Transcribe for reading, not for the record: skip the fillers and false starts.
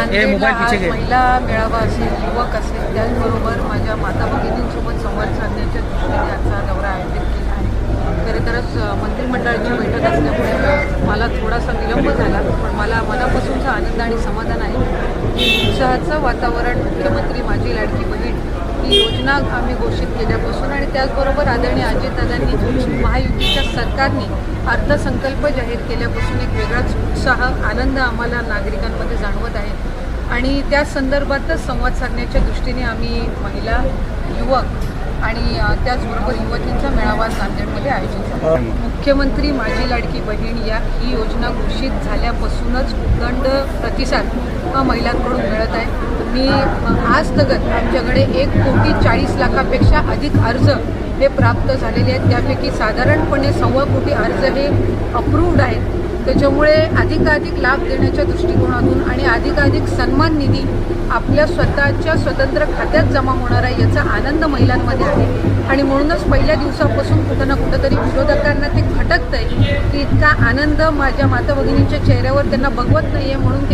नांदेडला आज महिला मेळावा असेल, युवक असेल, त्याचबरोबर माझ्या माता भगिनींसोबत संवाद साधण्याच्या दृष्टीने आजचा दौरा आयोजित केला आहे. खरं तरच मंत्रिमंडळाची बैठक असल्यामुळे मला थोडासा विलंब झाला, पण मला मनापासूनचा आनंद आणि समाधान आहे की उत्साहाचं वातावरण मुख्यमंत्री माझी लाडकी बहीण ही योजना आम्ही घोषित केल्यापासून आणि त्याचबरोबर आदरणीय अजितदादांनी महायुतीच्या सरकारने अर्थसंकल्प जाहीर केल्यापासून एक वेगळाच उत्साह आनंद आम्हाला नागरिकांमध्ये जाणवत आहे. आणि त्या संदर्भातच संवाद साधण्याच्या दृष्टीने आम्ही महिला, युवक आणि त्याचबरोबर युवतींचा मेळावा नांदेडमध्ये आयोजित केला. मुख्यमंत्री माझी लाडकी बहीण ही योजना घोषित झाल्यापासूनच उदंड प्रतिसाद महिलांकडून मिळत आहे. मी आज तगत आमच्याकडे 1,40,00,000पेक्षा अधिक अर्ज हे प्राप्त झालेले आहेत. त्यापैकी साधारणपणे 1.25 कोटी अर्ज हे अप्रूव्ड आहेत. त्याच्यामुळे अधिकाधिक लाभ देण्याच्या दृष्टिकोनातून आणि अधिकाधिक सन्मान निधी आपल्या स्वतःच्या स्वतंत्र खात्यात जमा होणार आहे याचा आनंद महिलांमध्ये आहे. आणि म्हणूनच पहिल्या दिवसापासून कुठं ना कुठंतरी विरोधकांना ते खटकतं आहे की इतका आनंद माझ्या माता भगिनींच्या चेहऱ्यावर त्यांना बघवत नाही आहे, म्हणून ते